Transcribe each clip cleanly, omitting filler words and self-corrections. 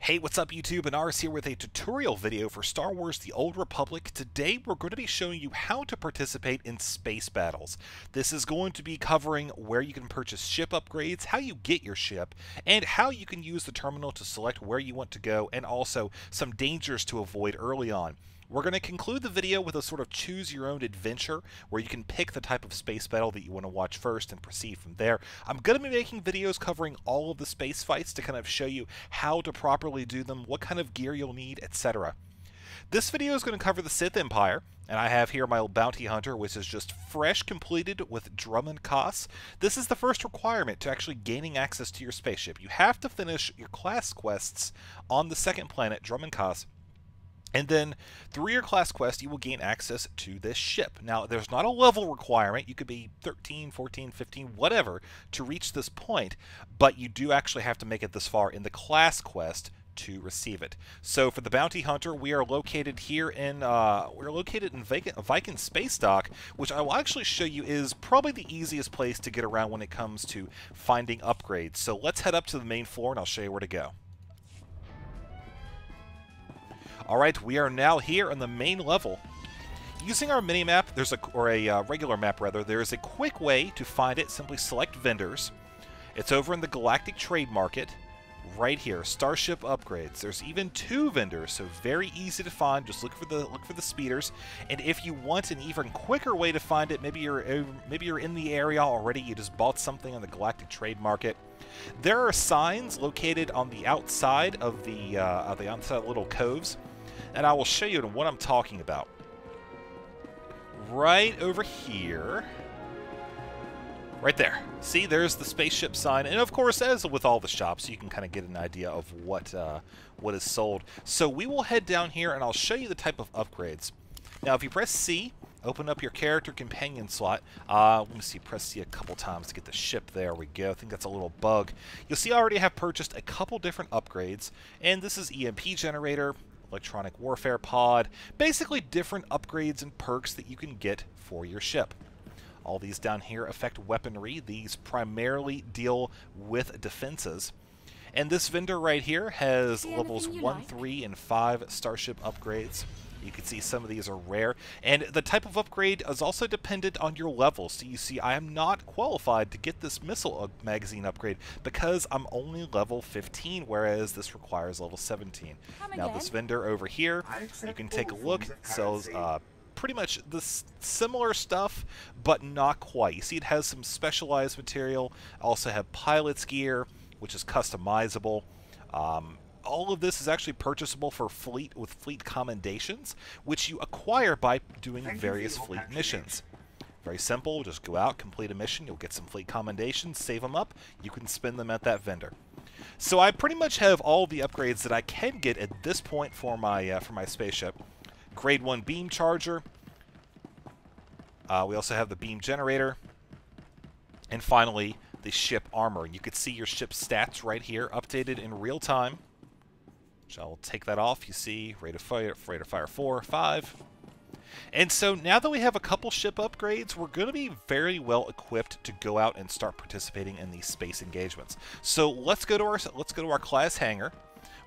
Hey, what's up YouTube? Anaris here with a tutorial video for Star Wars The Old Republic. Today we're going to be showing you how to participate in space battles. This is going to be covering where you can purchase ship upgrades, how you get your ship, and how you can use the terminal to select where you want to go, and also some dangers to avoid early on. We're going to conclude the video with a sort of choose your own adventure where you can pick the type of space battle that you want to watch first and proceed from there. I'm going to be making videos covering all of the space fights to kind of show you how to properly do them, what kind of gear you'll need, etc. This video is going to cover the Sith Empire, and I have here my bounty hunter, which is just fresh completed with Drummond Koss. This is the first requirement to actually gaining access to your spaceship. You have to finish your class quests on the second planet, Drummond Koss, and then through your class quest, you will gain access to this ship. Now, there's not a level requirement. You could be 13, 14, 15, whatever, to reach this point, but you do actually have to make it this far in the class quest to receive it. So for the bounty hunter, we are located here in Viking Space Dock, which I will actually show you is probably the easiest place to get around when it comes to finding upgrades. So let's head up to the main floor and I'll show you where to go. Alright, we are now here on the main level. Using our mini-map, or a regular map rather, there is a quick way to find it. Simply select vendors. It's over in the Galactic Trade Market, right here, Starship Upgrades. There's even two vendors, so very easy to find. Just look for the speeders. And if you want an even quicker way to find it, maybe you're in the area already, you just bought something on the Galactic Trade Market. There are signs located on the outside of the outside little coves, and I will show you what I'm talking about. Right over here. Right there. See, there's the spaceship sign. And of course, as with all the shops, you can kind of get an idea of what is sold. So we will head down here, and I'll show you the type of upgrades. Now, if you press C, open up your character companion slot. Let me see, press C a couple times to get the ship. There we go. I think that's a little bug. You'll see I already have purchased a couple different upgrades. And this is EMP generator, electronic warfare pod, basically different upgrades and perks that you can get for your ship. All these down here affect weaponry. These primarily deal with defenses. And this vendor right here has levels 1, 3, and 5 starship upgrades. You can see some of these are rare. And the type of upgrade is also dependent on your level. So you see I am not qualified to get this missile magazine upgrade because I'm only level 15, whereas this requires level 17. Now this vendor over here, you can take a look, sells pretty much this similar stuff, but not quite. You see it has some specialized material. Also have pilot's gear, which is customizable. All of this is actually purchasable for fleet commendations, which you acquire by doing various fleet missions. Very simple, just go out, complete a mission, you'll get some fleet commendations, save them up, you can spend them at that vendor. So I pretty much have all the upgrades that I can get at this point for my spaceship. Grade 1 beam charger. We also have the beam generator. And finally, the ship armor. You can see your ship's stats right here, updated in real time. So I'll take that off. You see, rate of fire 4, 5. And so now that we have a couple ship upgrades, we're going to be very well equipped to go out and start participating in these space engagements. So let's go to our class hangar,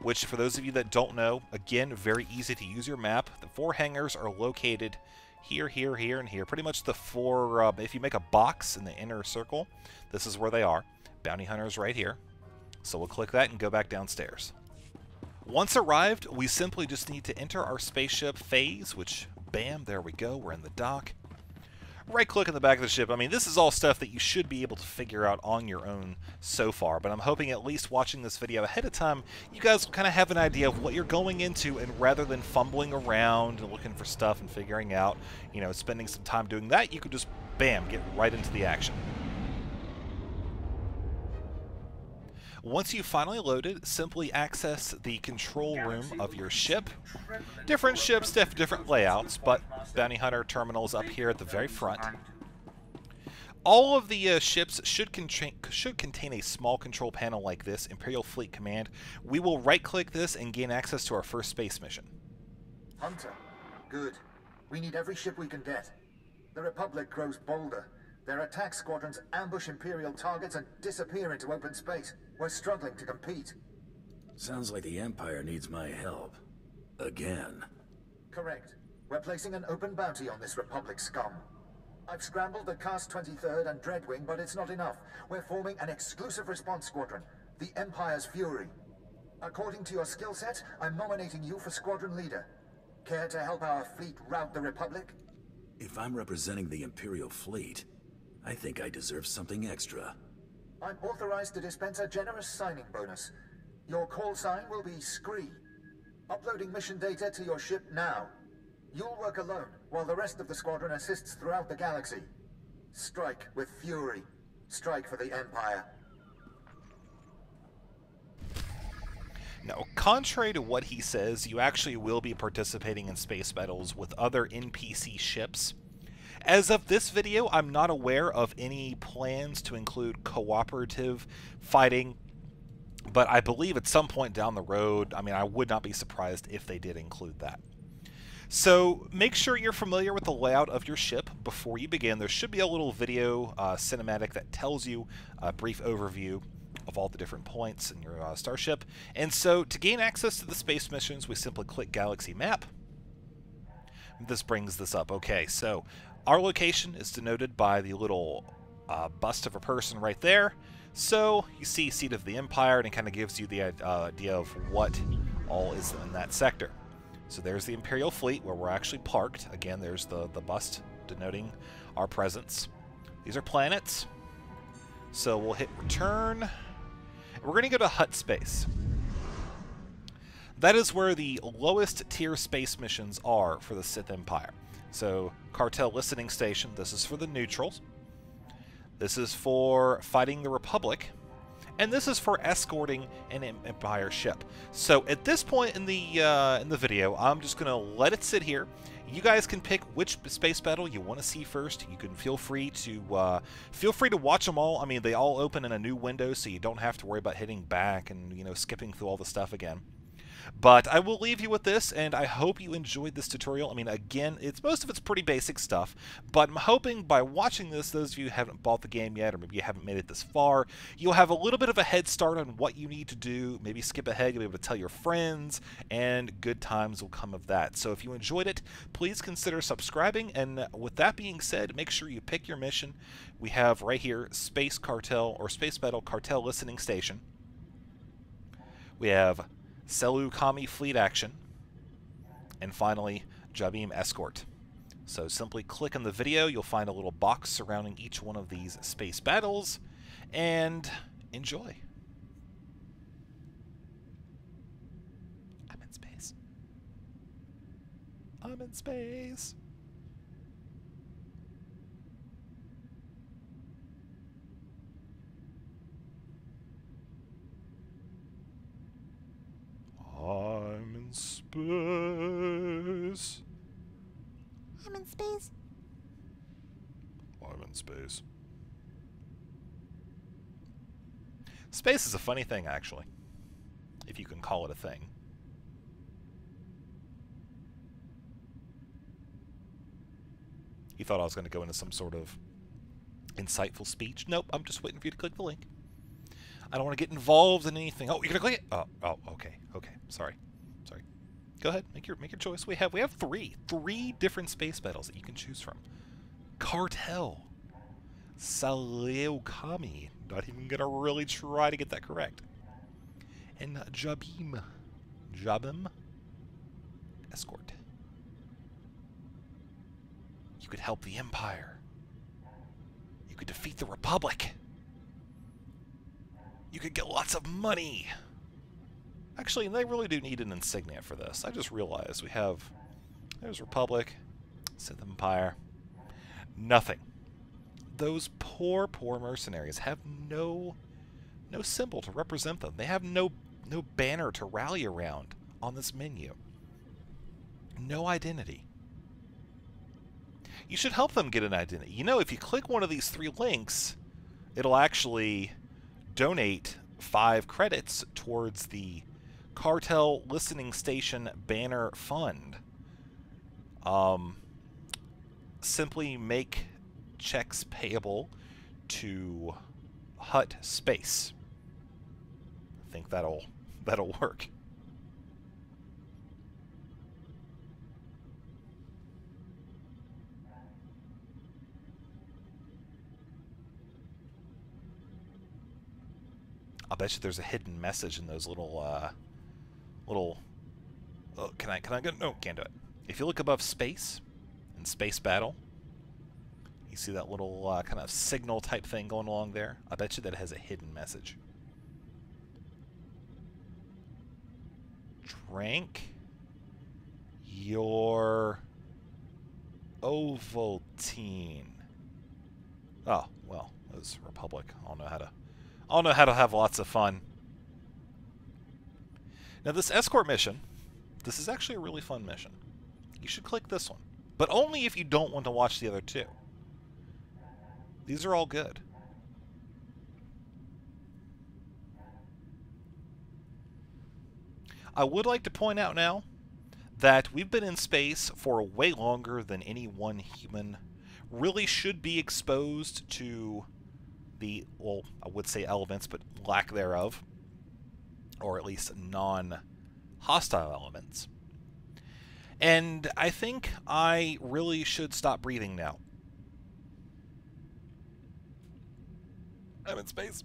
which for those of you that don't know, again, very easy to use your map. The 4 hangars are located here, here, here, and here. Pretty much the 4, if you make a box in the inner circle, this is where they are. Bounty hunters right here. So we'll click that and go back downstairs. Once arrived, we simply just need to enter our spaceship phase, which, bam, there we go, we're in the dock. Right-click in the back of the ship. I mean, this is all stuff that you should be able to figure out on your own so far, but I'm hoping at least watching this video ahead of time, you guys will kind of have an idea of what you're going into, and rather than fumbling around and looking for stuff and figuring out, you know, spending some time doing that, you could just, bam, get right into the action. Once you've finally loaded, simply access the control room of your ship. Different ships have different layouts, but Bounty Hunter Terminal is up here at the very front. All of the ships should contain a small control panel like this, Imperial Fleet Command. We will right-click this and gain access to our first space mission. Hunter, good. We need every ship we can get. The Republic grows bolder. Their attack squadrons ambush Imperial targets and disappear into open space. We're struggling to compete. Sounds like the Empire needs my help. Again. Correct. We're placing an open bounty on this Republic scum. I've scrambled the Cast 23rd and Dreadwing, but it's not enough. We're forming an exclusive response squadron, the Empire's Fury. According to your skill set, I'm nominating you for squadron leader. Care to help our fleet rout the Republic? If I'm representing the Imperial fleet, I think I deserve something extra. I'm authorized to dispense a generous signing bonus. Your call sign will be Scree. Uploading mission data to your ship now. You'll work alone, while the rest of the squadron assists throughout the galaxy. Strike with fury. Strike for the Empire. Now, contrary to what he says, you actually will be participating in space battles with other NPC ships. As of this video, I'm not aware of any plans to include cooperative fighting, but I believe at some point down the road, I mean, I would not be surprised if they did include that. So make sure you're familiar with the layout of your ship before you begin. There should be a little video cinematic that tells you a brief overview of all the different points in your starship. And so to gain access to the space missions, we simply click Galaxy Map. This brings this up. Okay, so our location is denoted by the little bust of a person right there. So you see Seat of the Empire, and it kind of gives you the idea of what all is in that sector. So there's the Imperial fleet where we're actually parked. Again, there's the bust denoting our presence. These are planets. So we'll hit return. We're going to go to Hut Space. That is where the lowest tier space missions are for the Sith Empire. So Cartel Listening Station, this is for the neutrals. This is for fighting the Republic. And this is for escorting an Empire ship. So at this point in the video, I'm just going to let it sit here. You guys can pick which space battle you want to see first. You can feel free to watch them all. I mean, they all open in a new window, so you don't have to worry about hitting back and skipping through all the stuff again. But I will leave you with this, and I hope you enjoyed this tutorial. I mean, again, most of it's pretty basic stuff, but I'm hoping by watching this, those of you who haven't bought the game yet, or maybe you haven't made it this far, you'll have a little bit of a head start on what you need to do. Maybe skip ahead, you'll be able to tell your friends, and good times will come of that. So if you enjoyed it, please consider subscribing, and with that being said, make sure you pick your mission. We have right here, Space Cartel, or Space Battle Cartel Listening Station. We have Selu Kami Fleet Action, and finally Jabim Escort. So simply click on the video, you'll find a little box surrounding each one of these space battles, and enjoy. I'm in space. I'm in space. I'm in space. I'm in space. I'm in space. Space is a funny thing, actually, if you can call it a thing. You thought I was going to go into some sort of insightful speech? Nope, I'm just waiting for you to click the link. I don't want to get involved in anything. Oh, you're gonna click it? Oh, okay. Sorry. Go ahead, make your choice. We have three different space battles that you can choose from. Cartel, Selu Kami. Not even gonna really try to get that correct. And Jabim Escort. You could help the Empire. You could defeat the Republic. You could get lots of money. Actually, they really do need an insignia for this. I just realized there's Republic, Sith Empire, nothing. Those poor mercenaries have no symbol to represent them. They have no banner to rally around on this menu. No identity. You should help them get an identity. You know, if you click one of these 3 links, it'll actually donate 5 credits towards the Cartel Listening Station Banner Fund. Simply make checks payable to Hut Space. I think that'll that'll work. I'll bet you there's a hidden message in those little, oh, can I get, no, can't do it. If you look above space, in space battle, you see that little kind of signal type thing going along there? I bet you that has a hidden message. Drink your Ovaltine. Oh, well, it was Republic. I'll know how to have lots of fun. Now this escort mission, this is actually a really fun mission. You should click this one, but only if you don't want to watch the other two. These are all good. I would like to point out now that we've been in space for way longer than any one human really should be exposed to the, well, I would say elements, but lack thereof, or at least non-hostile elements. And I think I really should stop breathing now. I'm in space.